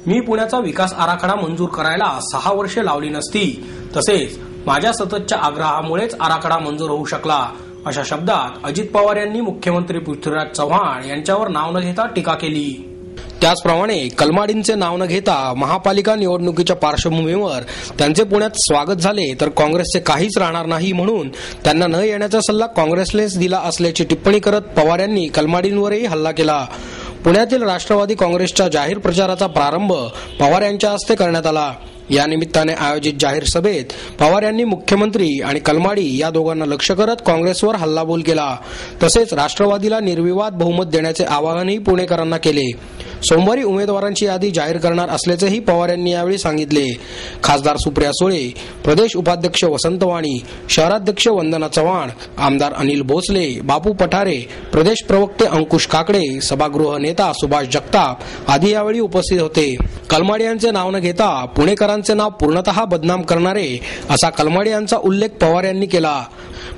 मी पुण्याचा विकास आराखडा मंजूर करायला 6 वर्षे लावली नसती, तसेच माझ्या सततच्या आग्रहामुळेच आराखडा मंजूर होऊ शकला, अशा शब्दात अजित पवार यांनी मुख्यमंत्री पृथ्वीराज चव्हाण यांच्यावर नाव न घेता टीका केली. त्याचप्रमाणे कलमाडींचे नाव न घेता महापालिका निवडणुकीच्या पार्श्वभूमीवर त्यांचे पुण्यात स्वागत झाले तर काँग्रेसचे काहीच राहणार नाही म्हणून त्यांना न येण्याचा सल्ला काँग्रेसनेच दिला असल्याची टिप्पणी करत पवार यांनी कलमाडींवरही हल्ला केला. पुण्यातील राष्ट्रवादी काँग्रेसच्या जाहीर प्रचाराचा प्रारंभ पवार यांच्या हस्ते करण्यात आला. या निमित्ताने आयोजित जाहीर सभेत पवार यांनी मुख्यमंत्री आणि कलमाडी या दोघांना लक्ष करत काँग्रेसवर हल्लाबोल केला. तसेच राष्ट्रवादीला निर्विवाद बहुमत देण्याचे आवाहनही पुणेकरांना केले. सोमवारी उमेदवारांची यादी जाहीर करणार असल्याचेही पवार यांनी यावेळी सांगितले. खासदार सुप्रिया सुळे, प्रदेश उपाध्यक्ष वसंत वाणी, शहराध्यक्ष वंदना चव्हाण, आमदार अनिल भोसले, बापू पठारे, प्रदेश प्रवक्ते अंकुश काकडे, सभागृह नेता सुभाष जगताप आदी यावेळी उपस्थित होते. कलमाडी यांचे नाव न घेता पुणेकरांचे नाव पूर्णतः बदनाम करणारे असा कलमाडी यांचा उल्लेख पवार यांनी केला.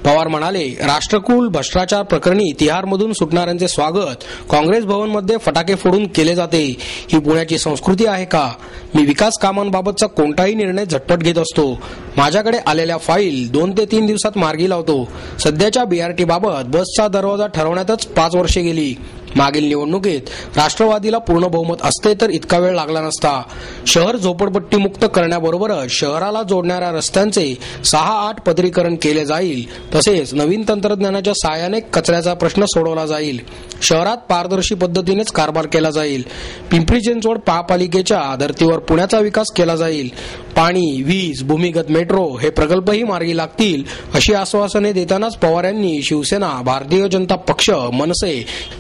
पवार म्हणाले, राष्ट्रकुल भ्रष्टाचार प्रकरणी तिहारमधून सुटणाऱ्यांचे स्वागत काँग्रेस भवनमध्ये फटाके फोडून केले जाते. ही पुण्याची संस्कृती आहे का? मी विकास कामांबाबतचा कोणताही निर्णय झटपट घेत असतो. माझ्याकडे आलेल्या फाईल 2 ते 3 दिवसात मार्गी लावतो. सध्याच्या BRT बाबत बसचा दरवाजा ठरवण्यातच 5 वर्षे गेली. मागील निवडणुकीत राष्ट्रवादीला पूर्ण बहुमत असते तर इतका वेळ लागला नसता. शहर झोपडपट्टी मुक्त करण्याबरोबरच शहराला जोडणाऱ्या रस्त्यांचे 6-8 पदरीकरण केले जाईल. तसेच नवीन तंत्रज्ञानाच्या साहाय्याने कचऱ्याचा प्रश्न सोडवला जाईल. शहरात पारदर्शी पद्धतीनेच कारभार केला जाईल. पिंपरी चिंचवड महापालिकेच्या धर्तीवर पुण्याचा विकास केला जाईल. पाणी, वीज, भूमिगत मेट्रो हे प्रकल्पही मार्गी लागतील अशी आश्वासने देतानाच पवार यांनी शिवसेना, भारतीय जनता पक्ष, मनसे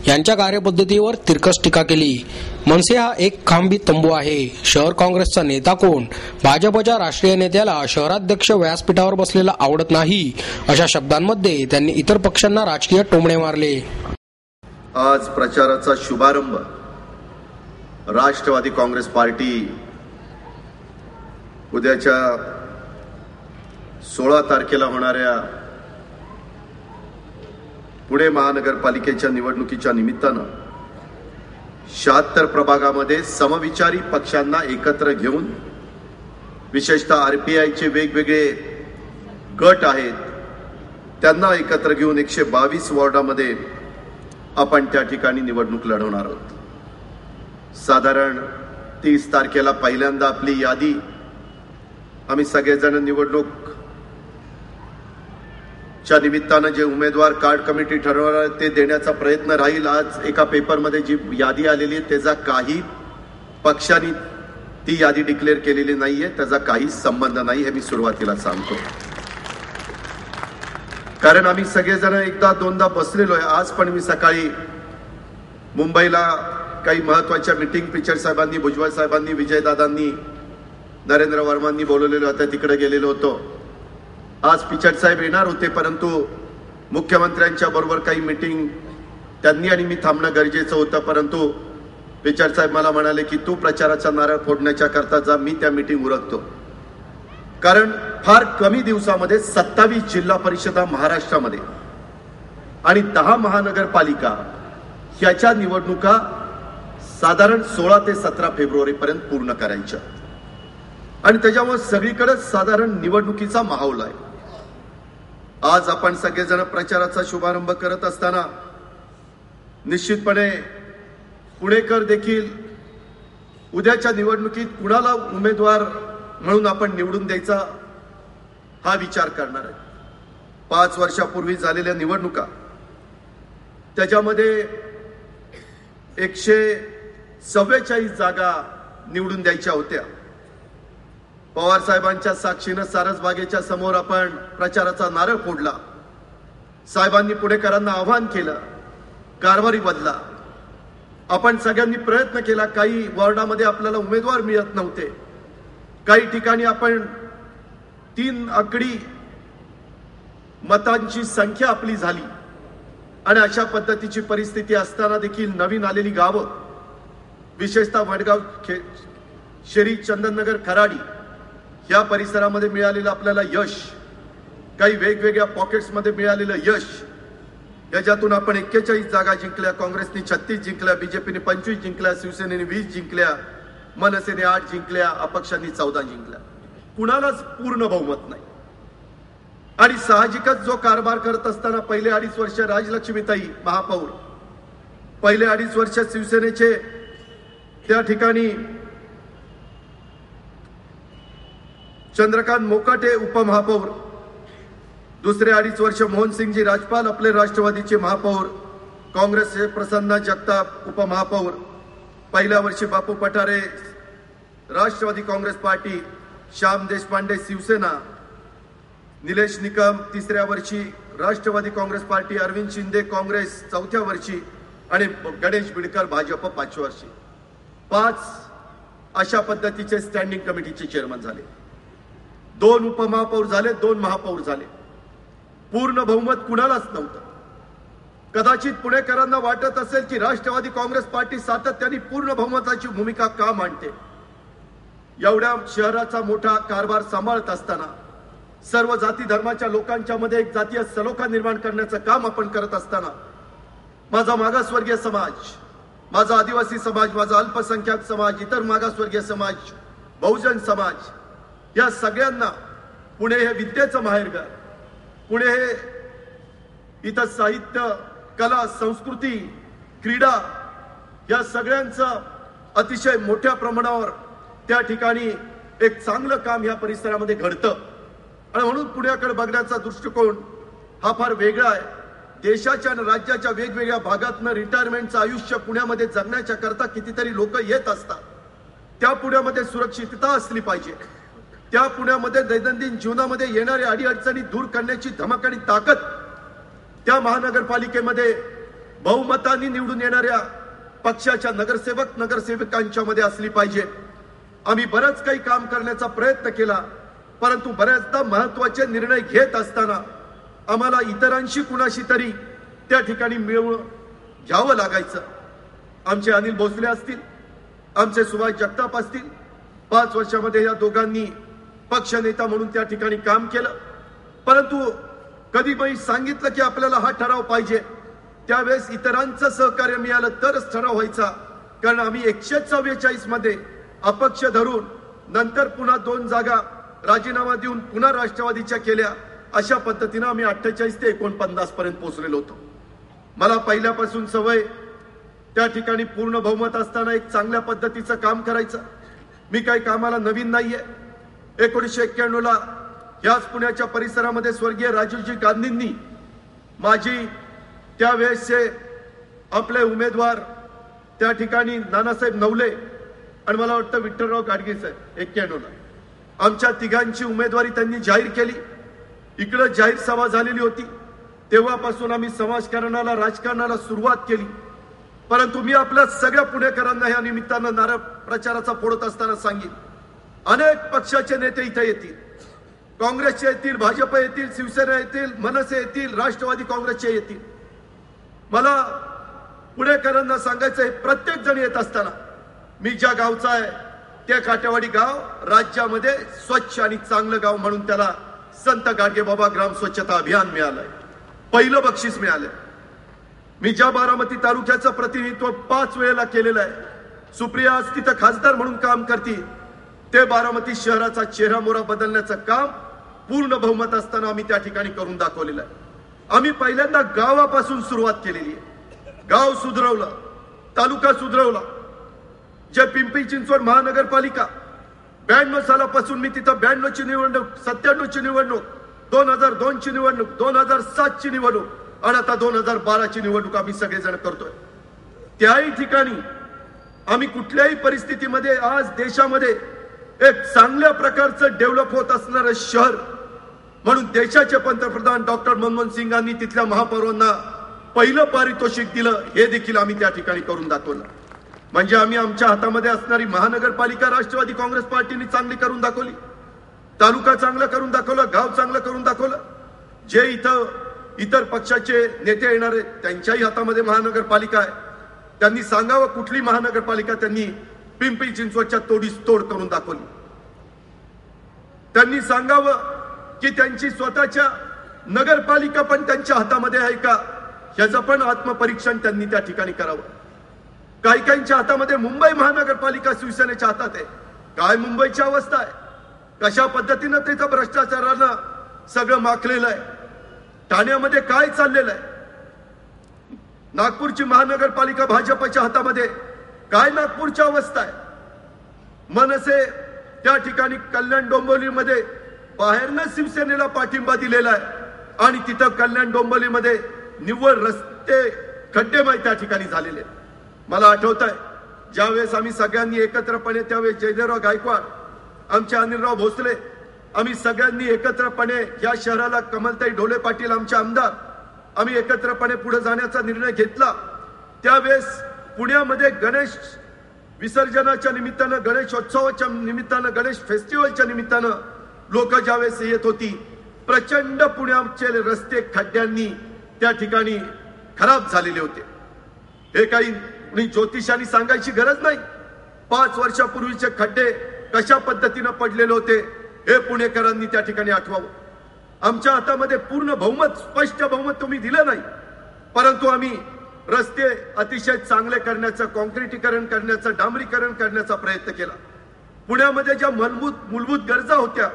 यांच्या कार्यपद्धतीवर तिरकस टीका केली. मनसे हा एक खांबी तंबू आहे. शहर काँग्रेसचा नेता कोण? भाजपच्या राष्ट्रीय नेत्याला शहराध्यक्ष व्यासपीठावर बसलेला आवडत नाही अशा शब्दांमध्ये त्यांनी इतर पक्षांना राजकीय टोमणे मारले. आज प्रचाराचा शुभारंभ राष्ट्रवादी काँग्रेस पार्टी उद्याच्या 16 तारखेला होणाऱ्या पुणे महानगरपालिकेच्या निवडणुकीच्या निमित्तानं 76 प्रभागामध्ये समविचारी पक्षांना एकत्र घेऊन, विशेषतः RPIचे वेगवेगळे गट आहेत त्यांना एकत्र घेऊन 122 वॉर्डामध्ये आपण त्या ठिकाणी निवडणूक लढवणार आहोत. साधारण 30 तारखेला पहिल्यांदा आपली यादी आम्ही सगळेजण निवडणूक च्या निमित्तानं जे उमेदवार कार्ड कमिटी ठरवणार ते देण्याचा प्रयत्न राहील. आज एका पेपरमध्ये जी यादी आलेली आहे त्याचा काही पक्षांनी ती यादी डिक्लेअर केलेली नाहीये, त्याचा काही संबंध नाही हे मी सुरुवातीला सांगतो. कारण आम्ही सगळेजण एकदा दोनदा बसलेलो आहे. आज पण मी सकाळी मुंबईला काही महत्वाच्या मीटिंग पिचड साहेबांनी, भुजबळ साहेबांनी, विजयदादांनी, नरेंद्र वर्मांनी बोलवलेलं होतं, तिकडे गेलेलो होतो. आज पिचड साहेब येणार होते परंतु मुख्यमंत्र्यांच्या बरोबर काही मीटिंग त्यांनी आणि मी थांबणं गरजेचं होतं. परंतु पिचड साहेब मला म्हणाले की तू प्रचाराचा नारळ फोडण्याच्या करता जा, मी त्या मीटिंग उरकतो. कारण फार कमी दिवसामध्ये 27 जिल्हा परिषदा महाराष्ट्रामध्ये आणि 10 महानगरपालिका ह्याच्या निवडणुका साधारण 16 ते 17 फेब्रुवारी पर्यंत पूर्ण करायच्या आणि त्याच्यामुळे सगळीकडे साधारण निवडणुकीचा माहोल आहे. आज आपण सगळेजण प्रचाराचा शुभारंभ करत असताना निश्चितपणे पुणेकर देखील उद्याच्या निवडणुकीत कुणाला उमेदवार म्हणून आपण निवडून द्यायचा हा विचार करणार आहे. 5 वर्षापूर्वी झालेल्या निवडणुका त्याच्यामध्ये 144 जागा निवडून द्यायच्या होत्या. पवार साहेबांच्या साक्षीनं सारसबागेच्या समोर आपण प्रचाराचा नारळ फोडला. साहेबांनी पुणेकरांना आवाहन केलं, कारभारी बदला. आपण सगळ्यांनी प्रयत्न केला. काही वॉर्डामध्ये आपल्याला उमेदवार मिळत नव्हते. काही ठिकाणी आपण 3 आकडी मतांची संख्या आपली झाली आणि अशा पद्धतीची परिस्थिती असताना देखील नवीन आलेली गावं, विशेषतः वडगाव, शेरी, चंदननगर, खराडी या परिसरामध्ये मिळालेलं आपल्याला यश, काही वेगवेगळ्या पॉकेट्समध्ये मिळालेलं यश, याच्यातून आपण 41 जागा जिंकल्या. काँग्रेसने 36 जिंकल्या, बीजेपीने 25 जिंकल्या, शिवसेनेने 20 जिंकल्या. मनसेने 8 जिंकल्या, अपक्षांनी 14 जिंकल्या. कुणालाच पूर्ण बहुमत नाही. आणि साहजिकच जो कारभार करत असताना पहिले 2.5 वर्ष राजलक्ष्मीताई महापौर, पहिले 2.5 वर्ष शिवसेनेचे त्या ठिकाणी चंद्रकांत मोकाटे उपमहापौर, दुसरे 2.5 वर्ष मोहनसिंगजी राजपाल आपले राष्ट्रवादीचे महापौर, काँग्रेसचे प्रसन्न जगताप उपमहापौर, पहिल्या वर्षी बापू पठारे राष्ट्रवादी काँग्रेस पार्टी, श्याम देशपांडे शिवसेना, निलेश निकम तिसऱ्या वर्षी राष्ट्रवादी काँग्रेस पार्टी, अरविंद शिंदे काँग्रेस चौथ्या वर्षी आणि गणेश बिडकर भाजप 5व्या वर्षी. 5 अशा पद्धतीचे स्टँडिंग कमिटीचे चेअरमन झाले. 2 उपमहापौर झाले, 2 महापौर झाले. पूर्ण बहुमत कुणालाच नव्हतं. कदाचित पुणेकरांना वाटत असेल की राष्ट्रवादी काँग्रेस पार्टी सातत्याने पूर्ण बहुमताची भूमिका का मांडते. एवढ्या शहराचा मोठा कारभार सांभाळत असताना सर्व जाती धर्माच्या लोकांच्या मध्ये एक जातीय सलोखा निर्माण करण्याचं काम आपण करत असताना माझा मागासवर्गीय समाज, माझा आदिवासी समाज, माझा अल्पसंख्याक समाज, इतर मागासवर्गीय समाज, बहुजन समाज, या सगळ्यांना पुणे हे विद्येचं माहेरघर, पुणे हे इथं साहित्य, कला, संस्कृती, क्रीडा या सगळ्यांचं अतिशय मोठ्या प्रमाणावर त्या ठिकाणी एक चांगलं काम या परिसरामध्ये घडतं. आणि म्हणून पुण्याकडे बघण्याचा दृष्टिकोन हा फार वेगळा आहे. देशाच्या आणि राज्याच्या वेगवेगळ्या भागातनं रिटायरमेंटचं आयुष्य पुण्यामध्ये जगण्याच्या करता कितीतरी लोक येत असतात. त्या पुण्यामध्ये सुरक्षितता असली पाहिजे. त्या पुण्यामध्ये दैनंदिन जीवनामध्ये येणाऱ्या अडीअडचणी दूर करण्याची धमक आणि ताकद त्या महानगरपालिकेमध्ये बहुमताने निवडून येणाऱ्या पक्षाच्या नगरसेवक नगरसेवकांच्या मध्ये असली पाहिजे. आम्ही बरंच काही काम करण्याचा प्रयत्न केला, परंतु बऱ्याचदा महत्वाचे निर्णय घेत असताना आम्हाला इतरांशी कुणाशी तरी त्या ठिकाणी मिळवून घ्यावं लागायचं. आमचे अनिल भोसले असतील, आमचे सुभाष जगताप असतील, 5 वर्षामध्ये या दोघांनी पक्ष नेता म्हणून त्या ठिकाणी काम केलं. परंतु कधी बाई सांगितलं की आपल्याला हा ठराव पाहिजे, त्यावेळेस इतरांचं सहकार्य मिळालं तरच ठराव व्हायचा. कारण आम्ही 144 मध्ये अपक्ष धरून नंतर पुन्हा 2 जागा राजीनामा देऊन पुन्हा राष्ट्रवादीच्या केल्या. अशा पद्धतीनं आम्ही 48 ते 49 पर्यंत पोहोचलेलो होतो. मला पहिल्यापासून सवय त्या ठिकाणी पूर्ण बहुमत असताना एक चांगल्या पद्धतीचं काम करायचं. मी काही कामाला नवीन नाहीये. 1991 ला याच पुण्याच्या परिसरामध्ये स्वर्गीय राजीवजी गांधींनी माझी त्यावेळेसचे आपले उमेदवार त्या ठिकाणी नानासाहेब नवले आणि मला वाटतं विठ्ठलराव गाडगे साहेब 91 ला आमच्या तिघांची उमेदवारी त्यांनी जाहीर केली. इकडे जाहीर सभा झालेली होती. तेव्हापासून आम्ही समाजकारणाला, राजकारणाला सुरुवात केली. परंतु मी आपल्या सगळ्या पुणेकरांना या निमित्तानं नारळ प्रचाराचा फोडत असताना सांगेन, अनेक पक्षाचे नेते इथे येतील. काँग्रेसचे येतील, भाजप येतील, शिवसेना येतील, मनसे येतील, राष्ट्रवादी काँग्रेसचे येतील. मला पुणेकरांना सांगायचं आहे, प्रत्येक जण येत असताना मी ज्या गावचा आहे ते काटेवाडी गाव राज्यामध्ये स्वच्छ आणि चांगलं गाव म्हणून त्याला संत गाडगेबाबा ग्राम स्वच्छता अभियान मिळालंय. पहिलं बक्षीस मिळालंय. मी ज्या बारामती तालुक्याचं प्रतिनिधित्व 5 वेळेला केलेलं आहे, सुप्रिया आज तिथं खासदार म्हणून काम करते, ते बारामती शहराचा चेहरा मोहरा बदलण्याचं काम पूर्ण बहुमत असताना आम्ही त्या ठिकाणी करून दाखवलेलं आहे. आम्ही पहिल्यांदा गावापासून सुरुवात केलेली आहे. गाव सुधरवलं, तालुका सुधरवला. जे पिंपरी चिंचवड महानगरपालिका 92 सालापासून मी तिथं 92 ची निवडणूक, 97 ची निवडणूक, 2002 ची निवडणूक, 2007 ची निवडणूक आणि आता 2012 ची निवडणूक आम्ही सगळेजण करतोय. त्याही ठिकाणी आम्ही कुठल्याही परिस्थितीमध्ये आज देशामध्ये एक चांगल्या प्रकारचं डेव्हलप होत असणारं शहर म्हणून देशाचे पंतप्रधान डॉक्टर मनमोहन सिंगांनी तिथल्या महापौरांना पहिलं पारितोषिक दिलं. हे देखील आम्ही त्या ठिकाणी करून दाखवलं. म्हणजे आम्ही आमच्या हातामध्ये असणारी महानगरपालिका राष्ट्रवादी काँग्रेस पार्टीने चांगली करून दाखवली, तालुका चांगला करून दाखवला, गाव चांगलं करून दाखवलं. जे इथं इतर पक्षाचे नेते येणार आहेत त्यांच्याही हातामध्ये महानगरपालिका आहे. त्यांनी सांगावं कुठली महानगरपालिका त्यांनी पिंपरी चिंचवडच्या तोडीस तोड करून दाखवली. त्यांनी सांगावं की त्यांची स्वतःच्या नगरपालिका पण त्यांच्या हातामध्ये आहे का, याचं पण आत्मपरीक्षण त्यांनी त्या ठिकाणी करावं. काही काहींच्या हातामध्ये मुंबई महानगरपालिका शिवसेनेच्या हातात आहे. काय मुंबईची अवस्था आहे, कशा पद्धतीनं त्याचं भ्रष्टाचारानं सगळं माखलेलं आहे. ठाण्यामध्ये काय चाललेलं आहे, नागपूरची महानगरपालिका भाजपच्या हातामध्ये, काय नागपूरची अवस्था आहे. मनसे त्या ठिकाणी कल्याण डोंबिवलीमध्ये बाहेरनं शिवसेनेला पाठिंबा दिलेला आहे आणि तिथं कल्याण डोंबिवलीमध्ये निव्वळ रस्ते खड्डेमय त्या ठिकाणी झालेले. मला आठवत आहे ज्यावेळेस आम्ही सगळ्यांनी एकत्रपणे, त्यावेळेस जयदेवराव गायकवाड, आमचे अनिलराव भोसले, आम्ही सगळ्यांनी एकत्रपणे या शहराला, कमलताई ढोले पाटील आमचे आमदार, आम्ही एकत्रपणे पुढे जाण्याचा निर्णय घेतला. त्यावेळेस पुण्यामध्ये गणेश विसर्जनाच्या निमित्तानं, गणेशोत्सवाच्या निमित्तानं, गणेश फेस्टिवलच्या निमित्तानं लोक ज्यावेळेस येत होती, प्रचंड पुण्याचे रस्ते खड्ड्यांनी त्या ठिकाणी खराब झालेले होते. हे काही ज्योतिषांनी सांगायची गरज नाही. 5 वर्षापूर्वीचे खड्डे कशा पद्धतीनं पडलेले होते हे पुणेकरांनी त्या ठिकाणी आठवावं. आमच्या हातामध्ये पूर्ण बहुमत, स्पष्ट बहुमत तुम्ही दिलं नाही, परंतु आम्ही रस्ते अतिशय चांगले करण्याचा, कॉन्क्रिटीकरण करण्याचा, डांबरीकरण करण्याचा प्रयत्न केला. पुण्यामध्ये ज्या मूलभूत गरजा होत्या